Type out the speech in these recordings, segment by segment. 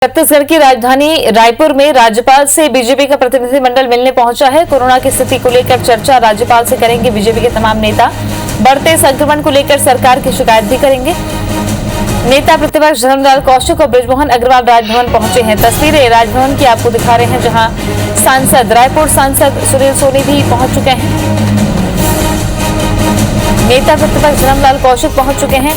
छत्तीसगढ़ की राजधानी रायपुर में राज्यपाल से बीजेपी का प्रतिनिधिमंडल मिलने पहुंचा है। कोरोना की स्थिति को लेकर चर्चा राज्यपाल से करेंगे बीजेपी के तमाम नेता। बढ़ते संक्रमण को लेकर सरकार की शिकायत भी करेंगे। नेता प्रतिपक्ष धर्मलाल कौशिक और बृजमोहन अग्रवाल राजभवन पहुंचे हैं। तस्वीरें राजभवन की आपको दिखा रहे हैं, जहां रायपुर सांसद सुनील सोनी भी पहुंच चुके हैं। नेता प्रतिपक्ष धर्मलाल कौशिक पहुंच चुके हैं।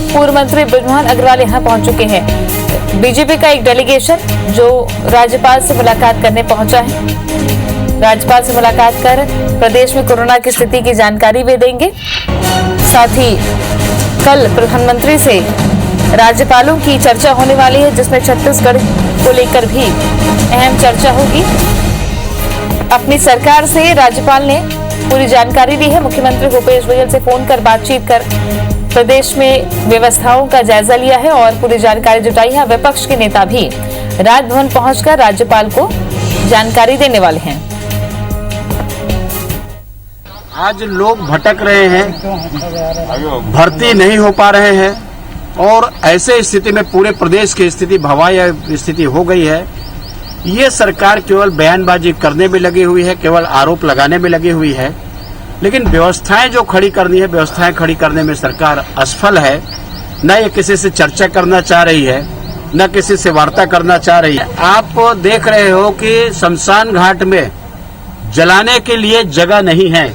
पूर्व मंत्री बृजमोहन अग्रवाल यहां पहुंच चुके हैं। बीजेपी का एक डेलीगेशन जो राज्यपाल से मुलाकात करने पहुंचा है। राज्यपाल से मुलाकात कर प्रदेश में कोरोना की स्थिति की जानकारी भी देंगे। साथ ही कल प्रधानमंत्री से राज्यपालों की चर्चा होने वाली है, जिसमें छत्तीसगढ़ को लेकर भी अहम चर्चा होगी। अपनी सरकार से राज्यपाल ने पूरी जानकारी दी है। मुख्यमंत्री भूपेश बघेल से फोन कर बातचीत कर प्रदेश में व्यवस्थाओं का जायजा लिया है और पूरी जानकारी जुटाई है। विपक्ष के नेता भी राजभवन पहुंचकर राज्यपाल को जानकारी देने वाले हैं। आज लोग भटक रहे हैं, भर्ती नहीं हो पा रहे हैं और ऐसे स्थिति में पूरे प्रदेश की स्थिति भयावह स्थिति हो गई है। ये सरकार केवल बयानबाजी करने में लगी हुई है, केवल आरोप लगाने में लगी हुई है, लेकिन व्यवस्थाएं जो खड़ी करनी है, व्यवस्थाएं खड़ी करने में सरकार असफल है। न ये किसी से चर्चा करना चाह रही है, न किसी से वार्ता करना चाह रही है। आप देख रहे हो कि शमशान घाट में जलाने के लिए जगह नहीं है।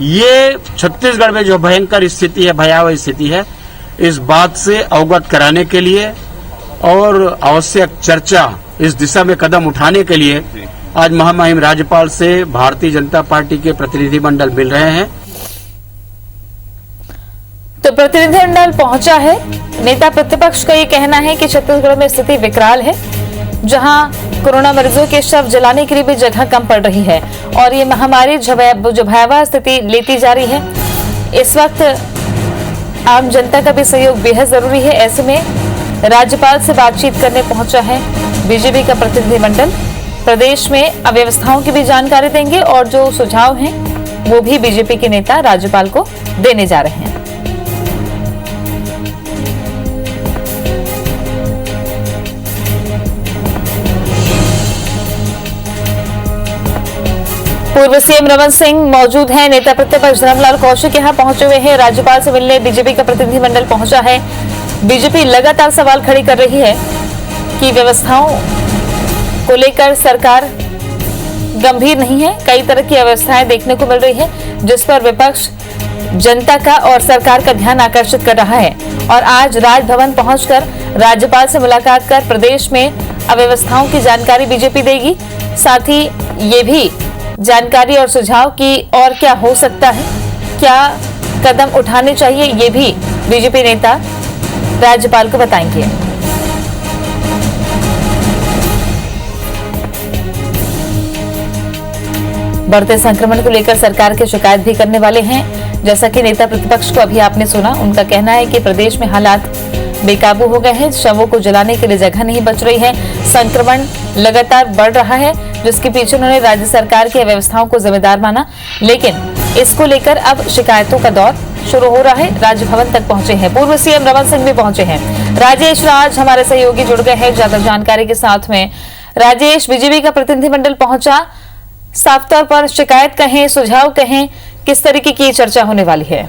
ये छत्तीसगढ़ में जो भयंकर स्थिति है, भयावह स्थिति है, इस बात से अवगत कराने के लिए और आवश्यक चर्चा इस दिशा में कदम उठाने के लिए आज महामहिम राज्यपाल से भारतीय जनता पार्टी के प्रतिनिधिमंडल मिल रहे हैं। तो प्रतिनिधिमंडल पहुंचा है। नेता प्रतिपक्ष का ये कहना है कि छत्तीसगढ़ में स्थिति विकराल है, जहां कोरोना मरीजों के शव जलाने के लिए भी जगह कम पड़ रही है और ये महामारी जो भयावह स्थिति लेती जा रही है। इस वक्त आम जनता का भी सहयोग बेहद जरूरी है। ऐसे में राज्यपाल से बातचीत करने पहुंचा है बीजेपी का प्रतिनिधिमंडल। प्रदेश में अव्यवस्थाओं की भी जानकारी देंगे और जो सुझाव हैं वो भी बीजेपी के नेता राज्यपाल को देने जा रहे हैं। पूर्व सीएम रमन सिंह मौजूद हैं। नेता प्रतिपक्ष धर्मलाल कौशिक यहां पहुंचे हुए हैं। राज्यपाल से मिलने बीजेपी का प्रतिनिधिमंडल पहुंचा है। बीजेपी लगातार सवाल खड़े कर रही है कि व्यवस्थाओं को लेकर सरकार गंभीर नहीं है। कई तरह की अव्यवस्थाएं देखने को मिल रही है, जिस पर विपक्ष जनता का और सरकार का ध्यान आकर्षित कर रहा है और आज राजभवन पहुंचकर राज्यपाल से मुलाकात कर प्रदेश में अव्यवस्थाओं की जानकारी बीजेपी देगी। साथ ही ये भी जानकारी और सुझाव की और क्या हो सकता है, क्या कदम उठाने चाहिए, ये भी बीजेपी नेता राज्यपाल को बताएंगे। बढ़ते संक्रमण को लेकर सरकार की शिकायत भी करने वाले हैं। जैसा कि नेता प्रतिपक्ष को अभी आपने सुना, उनका कहना है कि प्रदेश में हालात बेकाबू हो गए हैं, शवों को जलाने के लिए जगह नहीं बच रही है, संक्रमण लगातार बढ़ रहा है, जिसके पीछे उन्होंने राज्य सरकार की व्यवस्थाओं को जिम्मेदार माना। लेकिन इसको लेकर अब शिकायतों का दौर शुरू हो रहा है। राजभवन तक पहुंचे हैं पूर्व सीएम रमन सिंह भी पहुंचे हैं। राजेश राज हमारे सहयोगी जुड़ गए हैं ज्यादा जानकारी के साथ में। राजेश, बीजेपी का प्रतिनिधिमंडल पहुंचा, साफ तौर पर शिकायत कहें, सुझाव कहें, किस तरीके की चर्चा होने वाली है?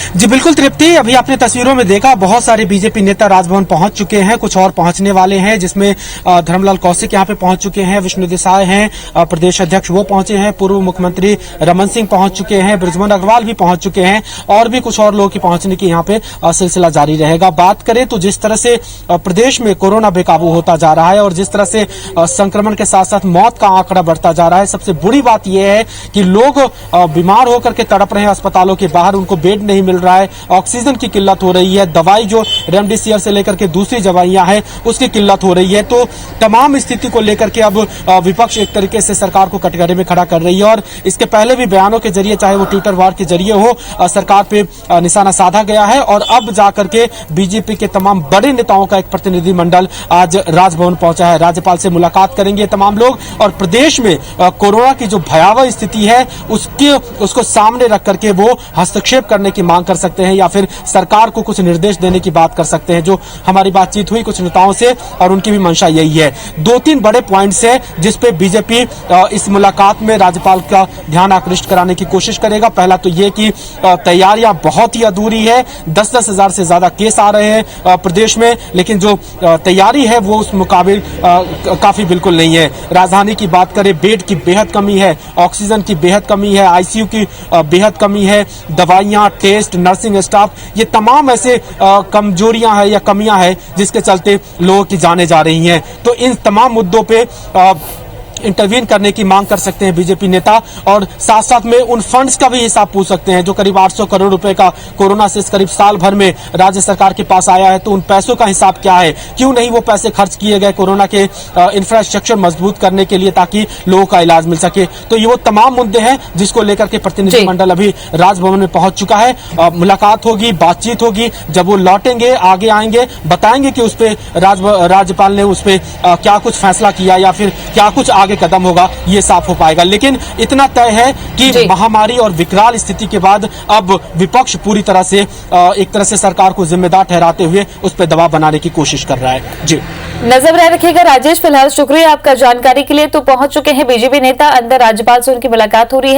जी बिल्कुल तृप्ति, अभी आपने तस्वीरों में देखा बहुत सारे बीजेपी नेता राजभवन पहुंच चुके हैं, कुछ और पहुंचने वाले हैं, जिसमें धर्मलाल कौशिक यहां पे पहुंच चुके हैं, विष्णु देसाई हैं प्रदेश अध्यक्ष, वो पहुंचे हैं, पूर्व मुख्यमंत्री रमन सिंह पहुंच चुके हैं, बृजमोहन अग्रवाल भी पहुंच चुके हैं और भी कुछ और लोगों की पहुंचने की यहाँ पे सिलसिला जारी रहेगा। बात करें तो जिस तरह से प्रदेश में कोरोना बेकाबू होता जा रहा है और जिस तरह से संक्रमण के साथ साथ मौत का आंकड़ा बढ़ता जा रहा है, सबसे बुरी बात यह है कि लोग बीमार होकर के तड़प रहे हैं अस्पतालों के बाहर, उनको बेड नहीं मिल रहा है, ऑक्सीजन की किल्लत हो रही है, दवाई जो रेमडेसिविर से लेकर के दूसरी दवाइयां हैं उसकी किल्लत हो रही है। तो तमाम स्थिति को लेकर के अब विपक्ष एक तरीके से सरकार को कटघरे में खड़ा कर रही है और इसके पहले भी बयानों के जरिए, चाहे वो ट्विटर वार के जरिए हो, सरकार पे निशाना साधा गया है और अब जाकर के बीजेपी के तमाम बड़े नेताओं का एक प्रतिनिधिमंडल आज राजभवन पहुंचा है। राज्यपाल से मुलाकात करेंगे तमाम लोग और प्रदेश में कोरोना की जो भयावह स्थिति है उसको सामने रख करके वो हस्तक्षेप करने की मांग कर सकते हैं या फिर सरकार को कुछ निर्देश देने की बात कर सकते हैं। जो हमारी बातचीत हुई कुछ नेताओं से और उनकी भी मंशा यही है। 2-3 बड़े पॉइंट्स है जिस पे बीजेपी इस मुलाकात में राज्यपाल का ध्यान आकृष्ट कराने की कोशिश करेगा। पहला तो ये कि तैयारियां बहुत ही अधूरी है, 10-10 हजार से ज्यादा केस आ रहे हैं प्रदेश में, लेकिन जो तैयारी है वो उस मुकाबिल काफी बिल्कुल नहीं है। राजधानी की बात करें, बेड की बेहद कमी है, ऑक्सीजन की बेहद कमी है, आईसीयू की बेहद कमी है, दवाइयां, टेस्ट, नर्सिंग स्टाफ, ये तमाम ऐसे कमजोरियां हैं या कमियां हैं जिसके चलते लोगों की जाने जा रही हैं। तो इन तमाम मुद्दों पे इंटरवीन करने की मांग कर सकते हैं बीजेपी नेता और साथ साथ में उन फंड्स का भी हिसाब पूछ सकते हैं जो करीब 800 करोड़ रुपए का कोरोना से करीब साल भर में राज्य सरकार के पास आया है। तो उन पैसों का हिसाब क्या है, क्यों नहीं वो पैसे खर्च किए गए कोरोना के इंफ्रास्ट्रक्चर मजबूत करने के लिए ताकि लोगों का इलाज मिल सके। तो ये वो तमाम मुद्दे हैं जिसको लेकर के प्रतिनिधिमंडल अभी राजभवन में पहुंच चुका है। मुलाकात होगी, बातचीत होगी, जब वो लौटेंगे आगे आएंगे बताएंगे कि उस पर राज्यपाल ने उस पर क्या कुछ फैसला किया या फिर क्या कुछ आगे कदम होगा, ये साफ हो पाएगा। लेकिन इतना तय है कि महामारी और विकराल स्थिति के बाद अब विपक्ष पूरी तरह से एक तरह से सरकार को जिम्मेदार ठहराते हुए उस पर दबाव बनाने की कोशिश कर रहा है। जी नजर बनाए रखिएगा राजेश। फिलहाल शुक्रिया आपका जानकारी के लिए। तो पहुंच चुके हैं बीजेपी नेता, अंदर राज्यपाल से उनकी मुलाकात हो रही है।